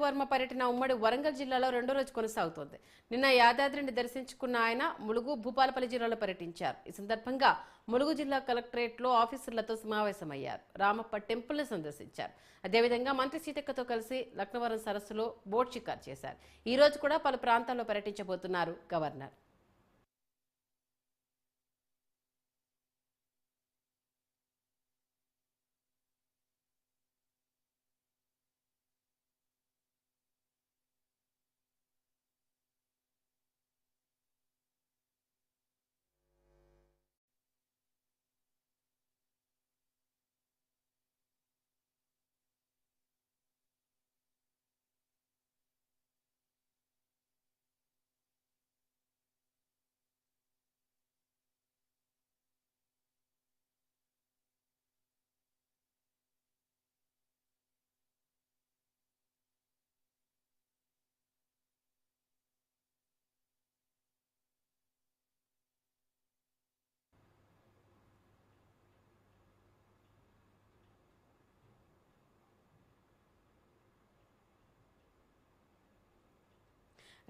వర్మ పర్యటన ఉమ్మడి వరంగల్ జిల్లాలో రెండో రోజు కొనసాగుతోంది. నిన్న యాదాద్రిని దర్శించుకున్న ఆయన ములుగు, భూపాలపల్లి జిల్లాలో పర్యటించారు. ఈ సందర్భంగా ములుగు జిల్లా కలెక్టరేట్లో ఆఫీసర్లతో సమావేశమయ్యారు. రామప్ప టెంపుల్ని సందర్శించారు. అదేవిధంగా మంత్రి సీతక్కతో కలిసి లక్నవరం సరస్సులో బోట్ షికారు చేశారు. ఈ రోజు కూడా పలు ప్రాంతాల్లో పర్యటించబోతున్నారు గవర్నర్.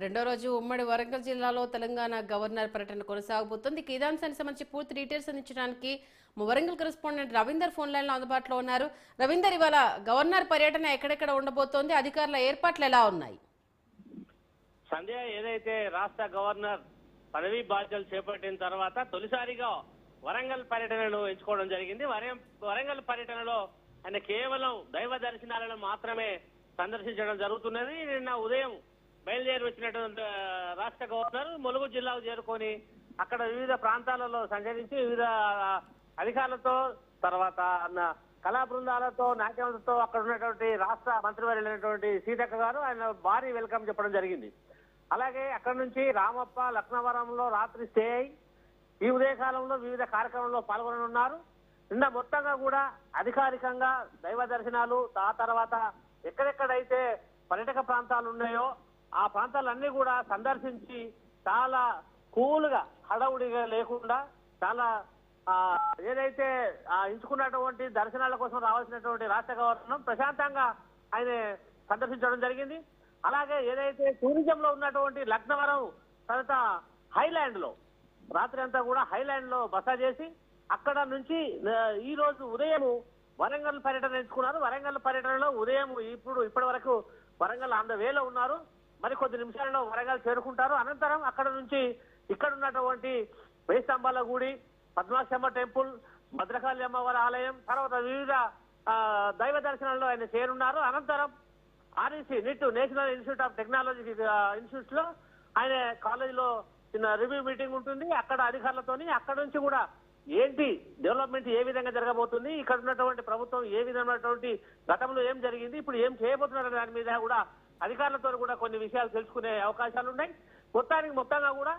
రెండో రోజు ఉమ్మడి వరంగల్ జిల్లాలో తెలంగాణ గవర్నర్ పర్యటన కొనసాగబోతోంది. ఇదే అంశానికి సంబంధించి పూర్తి డీటెయిల్స్ అందించడానికి Warangal correspondent Ravinder phone line లో అందుబాటులో ఉన్నారు. రవీందర్, ఇవాళ గవర్నర్ పర్యటన ఎక్కడెక్కడ ఉండబోతోంది, అధికారుల ఏర్పాట్లు ఎలా ఉన్నాయి? సంధ్య, ఏదైతే రాష్ట్ర గవర్నర్ పదవీ బాధ్యతలు చేపట్టిన తర్వాత తొలిసారిగా వరంగల్ పర్యటనను ఎంచుకోవడం జరిగింది. వరంగల్ పర్యటనలో ఆయన కేవలం దైవ దర్శనాలను మాత్రమే సందర్శించడం జరుగుతున్నది. నిన్న ఉదయం బయలుదేరి వచ్చినటువంటి రాష్ట్ర గవర్నర్ ములుగు జిల్లాకు చేరుకొని అక్కడ వివిధ ప్రాంతాలలో సంచరించి వివిధ అధికారులతో, తర్వాత కళా బృందాలతో, నాట్యాలతో అక్కడ ఉన్నటువంటి రాష్ట్ర మంత్రివర్యులైనటువంటి సీతక్క గారు ఆయన భారీ వెల్కమ్ చెప్పడం జరిగింది. అలాగే అక్కడ నుంచి రామప్ప, లక్నవరంలో రాత్రి స్టే అయి ఈ ఉదయకాలంలో వివిధ కార్యక్రమంలో పాల్గొననున్నారు. నిన్న మొత్తంగా కూడా అధికారికంగా దైవ దర్శనాలు, ఆ తర్వాత ఎక్కడెక్కడైతే పర్యాటక ప్రాంతాలు ఉన్నాయో ఆ ప్రాంతాలన్నీ కూడా సందర్శించి చాలా కూల్గా, హడావుడిగా లేకుండా చాలా ఏదైతే ఎంచుకున్నటువంటి దర్శనాల కోసం రావాల్సినటువంటి రాష్ట్ర గవర్నర్ ప్రశాంతంగా ఆయన సందర్శించడం జరిగింది. అలాగే ఏదైతే టూరిజంలో ఉన్నటువంటి లక్నవరం తర్వాత హైలాండ్ లో రాత్రి అంతా కూడా హైలాండ్ లో బస చేసి అక్కడ నుంచి ఈ రోజు ఉదయం వరంగల్ పర్యటన ఎంచుకున్నారు. వరంగల్ పర్యటనలో ఉదయం ఇప్పటి వరకు వరంగల్ ఆన్ ద వేలో ఉన్నారు. మరి కొద్ది నిమిషాలలో వరంగల్ చేరుకుంటారు. అనంతరం అక్కడ నుంచి ఇక్కడ ఉన్నటువంటి వేయి స్తంభాల గుడి, పద్మాక్షమ్మ టెంపుల్, భద్రకాళి అమ్మవారి ఆలయం, తర్వాత వివిధ దైవ దర్శనాల్లో ఆయన చేరున్నారు. అనంతరం REC NIT National Institute of Technology institute లో ఆయన కాలేజీలో చిన్న రివ్యూ మీటింగ్ ఉంటుంది. అక్కడ అధికారులతోని అక్కడ నుంచి కూడా ఏంటి డెవలప్మెంట్ ఏ విధంగా జరగబోతుంది, ఇక్కడ ఉన్నటువంటి ప్రభుత్వం ఏ విధమైనటువంటి గతంలో ఏం జరిగింది, ఇప్పుడు ఏం చేయబోతున్నారు దాని మీద కూడా అధికారులతో కూడా కొన్ని విషయాలు తెలుసుకునే అవకాశాలు ఉన్నాయి. మొత్తంగా కూడా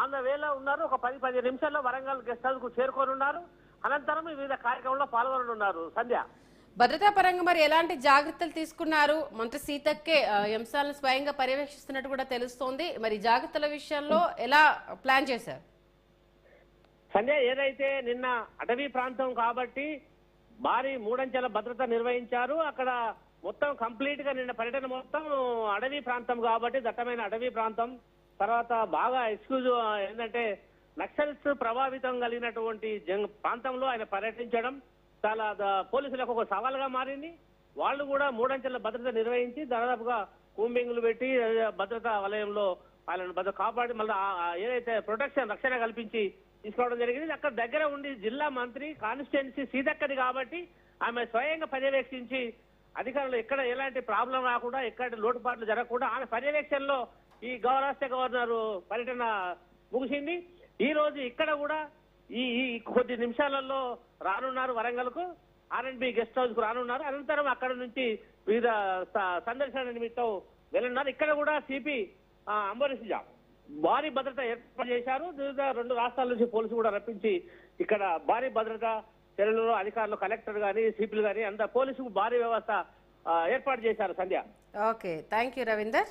ఆన్ ద వేలో ఉన్నారు. ఒక 10-15 నిమిషాల్లో వరంగల్ గెస్ట్ హౌస్ కు చేరుకొని ఉన్నారు. అనంతరం వివిధ కార్యక్రమంలో పాల్గొననున్నారు. సంధ్య, భద్రతా పరంగా మరి ఎలాంటి జాగ్రత్తలు తీసుకున్నారు? మంత్రి సీతక్కే అంశాలను స్వయంగా పర్యవేక్షిస్తున్నట్టు కూడా తెలుస్తోంది. మరి జాగ్రత్తల విషయంలో ఎలా ప్లాన్ చేశారు? సంధ్య, ఏదైతే నిన్న అటవీ ప్రాంతం కాబట్టి భారీ మూడంచెల భద్రత నిర్వహించారు. అక్కడ మొత్తం కంప్లీట్ గా నిన్న పర్యటన మొత్తం అడవి ప్రాంతం కాబట్టి దట్టమైన అడవి ప్రాంతం, తర్వాత బాగా ఎక్స్క్యూజ్ ఏంటంటే నక్సల్స్ ప్రభావితం కలిగినటువంటి ప్రాంతంలో ఆయన పర్యటించడం చాలా పోలీసులకు ఒక సవాల్గా మారింది. వాళ్ళు కూడా మూడంచెల భద్రత నిర్వహించి దాదాపుగా కూంబింగ్లు పెట్టి భద్రతా వలయంలో వాళ్ళని కాపాడి మళ్ళీ ఏదైతే ప్రొటెక్షన్, రక్షణ కల్పించి తీసుకోవడం జరిగింది. అక్కడ దగ్గర ఉండి జిల్లా మంత్రి కాన్స్టిట్యున్సీ సీతక్కది కాబట్టి ఆమె స్వయంగా పర్యవేక్షించి అధికారులు ఎక్కడ ఎలాంటి ప్రాబ్లం రాకుండా, ఎక్కడ లోటుపాట్లు జరగకుండా ఆమె పర్యవేక్షణలో ఈ రాష్ట్ర గవర్నర్ పర్యటన ముగిసింది. ఈ రోజు ఇక్కడ కూడా ఈ కొద్ది నిమిషాలలో రానున్నారు వరంగల్ కు, R&B గెస్ట్ హౌస్ కు రానున్నారు. అనంతరం అక్కడ నుంచి వివిధ సందర్శన నిమిత్తం వెళ్ళున్నారు. ఇక్కడ కూడా సిపి అంబరీష్ భారీ భద్రత ఏర్పాటు చేశారు. వివిధ 2 రాష్ట్రాల నుంచి పోలీసులు కూడా రప్పించి ఇక్కడ భారీ భద్రత చర్యలలో అధికారులు, కలెక్టర్ గాని, సిపిలు గాని అంత పోలీసుకు భారీ వ్యవస్థ ఏర్పాటు చేశారు. సంధ్య, ఓకే, థ్యాంక్ యూ రవీందర్.